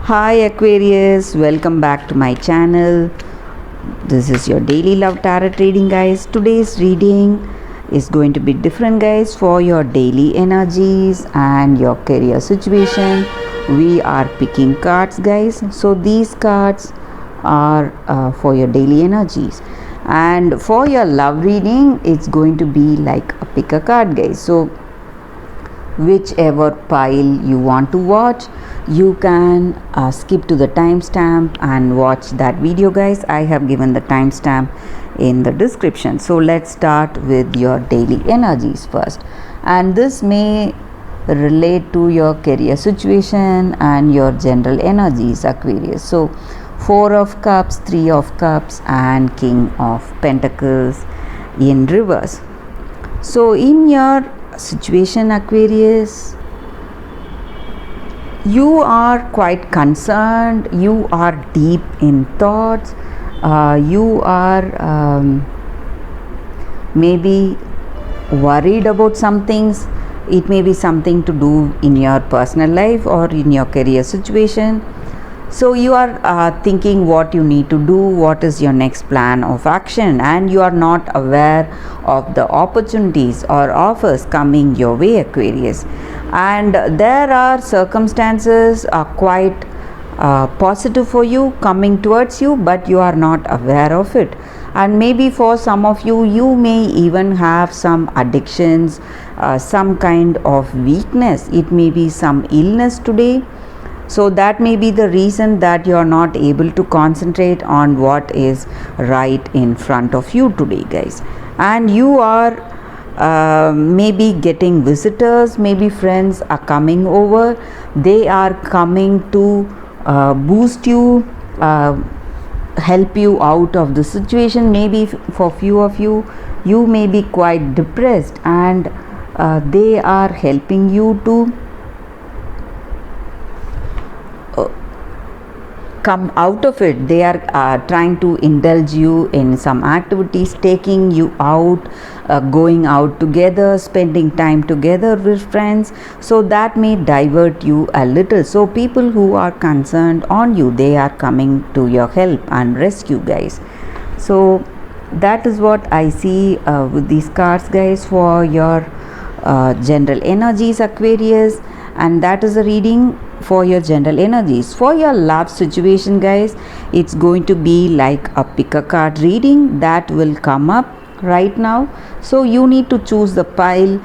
Hi Aquarius, welcome back to my channel. This is your daily love tarot reading, guys. Today's reading is going to be different, guys, for your daily energies and your career situation. We are picking cards, guys. So these cards are for your daily energies, and for your love reading, it's going to be like a pick a card, guys. So whichever pile you want to watch, you can skip to the timestamp and watch that video, guys. I have given the timestamp in the description. So let's start with your daily energies first, and this may relate to your career situation and your general energies, Aquarius. So 4 of cups, 3 of cups, and King of Pentacles in reverse. So in your situation, Aquarius, you are quite concerned, you are deep in thoughts, you are maybe worried about some things. It may be something to do in your personal life or in your career situation. So you are thinking what you need to do, what is your next plan of action, and you are not aware of the opportunities or offers coming your way, Aquarius. And there are circumstances quite positive for you coming towards you, but you are not aware of it. And maybe for some of you, you may even have some addictions, some kind of weakness. It may be some illness today. So that may be the reason that you are not able to concentrate on what is right in front of you today, guys. And you are maybe getting visitors, maybe friends are coming over. They are coming to boost you, help you out of the situation. Maybe for few of you, you may be quite depressed, and they are helping you to come out of it. They are trying to indulge you in some activities, taking you out, going out together, spending time together with friends. So that may divert you a little. So people who are concerned on you, they are coming to your help and rescue, guys. So that is what I see with these cards, guys, for your general energies, Aquarius. And that is a reading for your general energies. For your love situation, guys, it's going to be like a pick a card reading that will come up right now. So you need to choose the pile.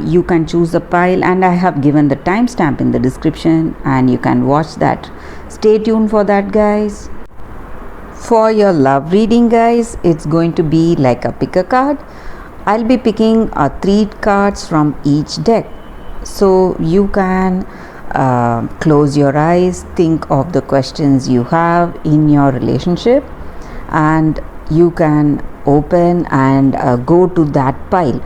You can choose the pile, and I have given the timestamp in the description, and you can watch that. Stay tuned for that, guys. For your love reading, guys, it's going to be like a pick a card. I'll be picking 3 cards from each deck. So you can close your eyes, think of the questions you have in your relationship, and you can open and go to that pile,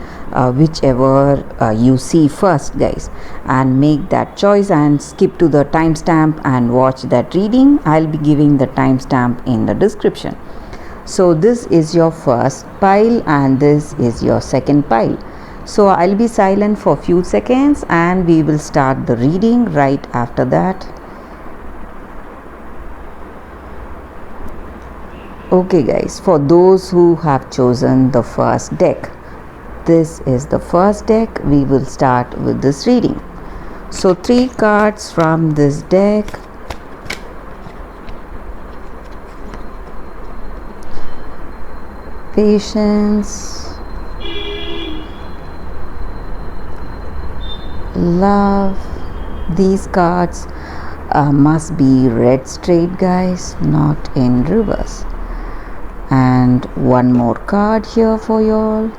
whichever you see first, guys, and make that choice and skip to the timestamp and watch that reading. I'll be giving the timestamp in the description. So this is your first pile, and this is your second pile. So I'll be silent for a few seconds, and we will start the reading right after that. Okay, guys, for those who have chosen the first deck, this is the first deck. We will start with this reading. So 3 cards from this deck. Patience, love. These cards must be read straight, guys, not in reverse. And one more card here for y'all.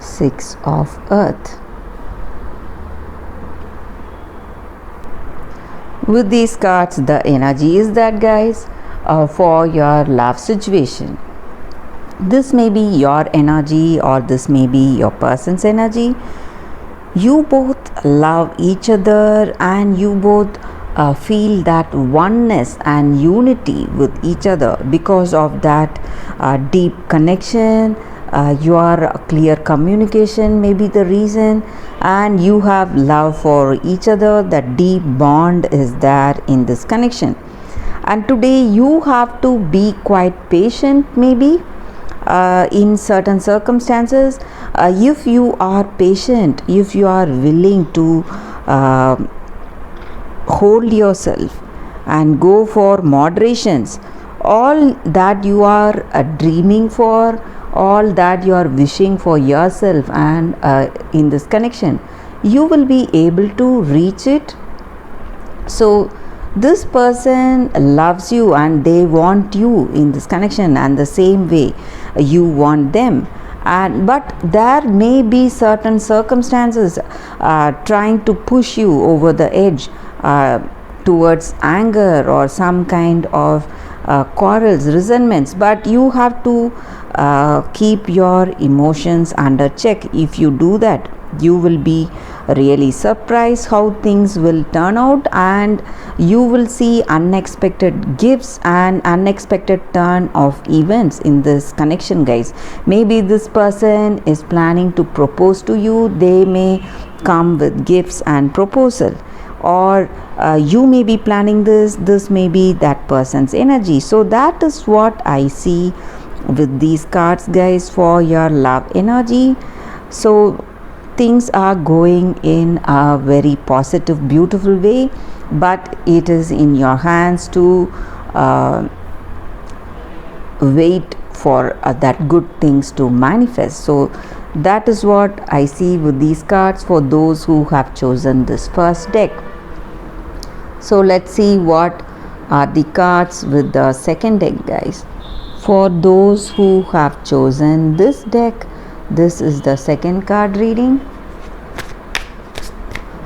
6 of Earth. With these cards, the energy is that, guys, for your love situation. This may be your energy, or this may be your person's energy. You both love each other, and you both feel that oneness and unity with each other because of that deep connection, your clear communication may be the reason, and you have love for each other. That deep bond is there in this connection. And today you have to be quite patient, maybe in certain circumstances. If you are patient, if you are willing to hold yourself and go for moderations, all that you are dreaming for, all that you are wishing for yourself, and in this connection you will be able to reach it. So this person loves you and they want you in this connection, and the same way you want them. And but there may be certain circumstances trying to push you over the edge towards anger or some kind of quarrels, resentments, but you have to keep your emotions under check. If you do that, you will be really surprised how things will turn out, and you will see unexpected gifts and unexpected turn of events in this connection, guys. Maybe this person is planning to propose to you. They may come with gifts and proposal, or you may be planning this may be that person's energy. So that is what I see with these cards, guys, for your love energy. So things are going in a very positive, beautiful way, but it is in your hands to wait for that good things to manifest. So that is what I see with these cards for those who have chosen this first deck. So let's see what are the cards with the second deck, guys. For those who have chosen this deck, this is the second card reading.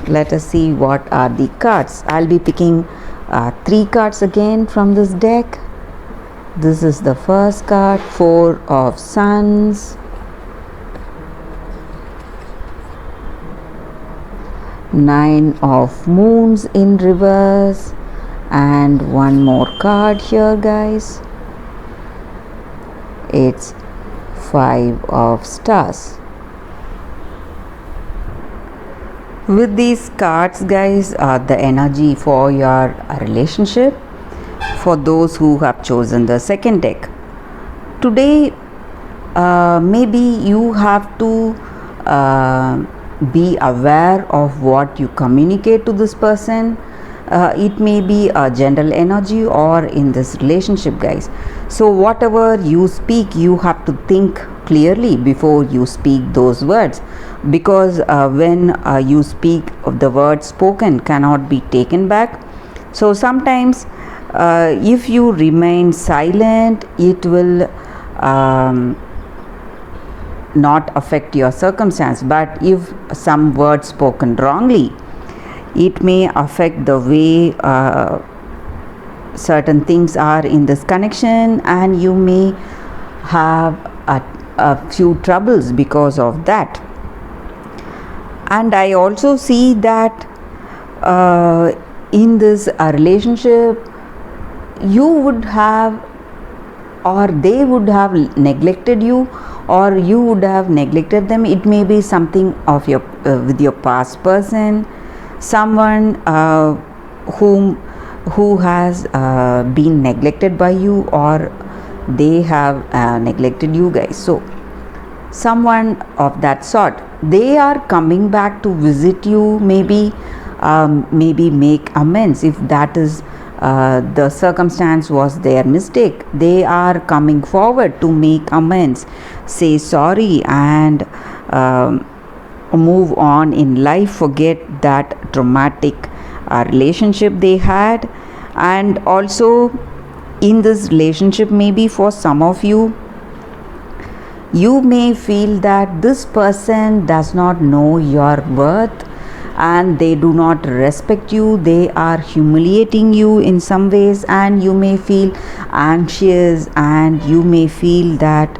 Let us see what are the cards. I'll be picking 3 cards again from this deck. This is the first card, 4 of Suns, 9 of Moons in reverse, and one more card here, guys. It's 5 of Stars. With these cards, guys, the energy for your relationship, for those who have chosen the second deck. Today, maybe you have to be aware of what you communicate to this person. It may be a general energy or in this relationship, guys. So whatever you speak, you have to think clearly before you speak those words, because when you speak, the words spoken cannot be taken back. So sometimes if you remain silent, it will not affect your circumstance, but if some words spoken wrongly, it may affect the way certain things are in this connection, and you may have a few troubles because of that. And I also see that in this relationship, you would have, or they would have neglected you, or you would have neglected them. It may be something of your with your past person, someone who has been neglected by you, or they have neglected you, guys. So someone of that sort, they are coming back to visit you, maybe make amends if that is the circumstance was their mistake. They are coming forward to make amends, say sorry, and move on in life, forget that traumatic relationship they had. And also in this relationship, maybe for some of you, you may feel that this person does not know your worth and they do not respect you. They are humiliating you in some ways, and you may feel anxious, and you may feel that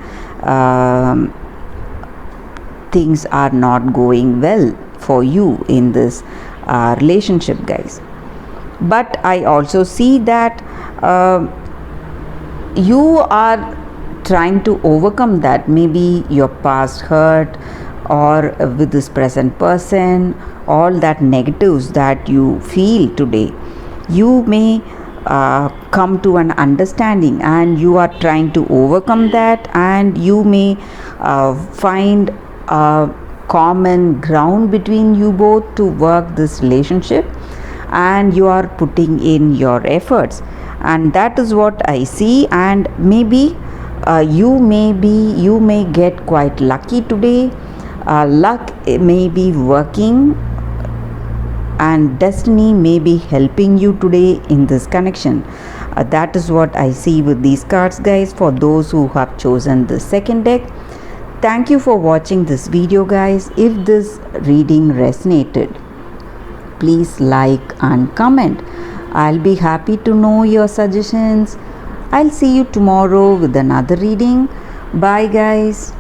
things are not going well for you in this relationship, guys. But I also see that you are trying to overcome that, maybe your past hurt or with this present person, all that negatives that you feel today. You may come to an understanding and you are trying to overcome that, and you may find a common ground between you both to work this relationship, and you are putting in your efforts, and that is what I see. And maybe you may get quite lucky today. Luck may be working, and destiny may be helping you today in this connection. That is what I see with these cards, guys, for those who have chosen the second deck. Thank you for watching this video, guys. If this reading resonated, please like and comment. I'll be happy to know your suggestions. I'll see you tomorrow with another reading. Bye, guys.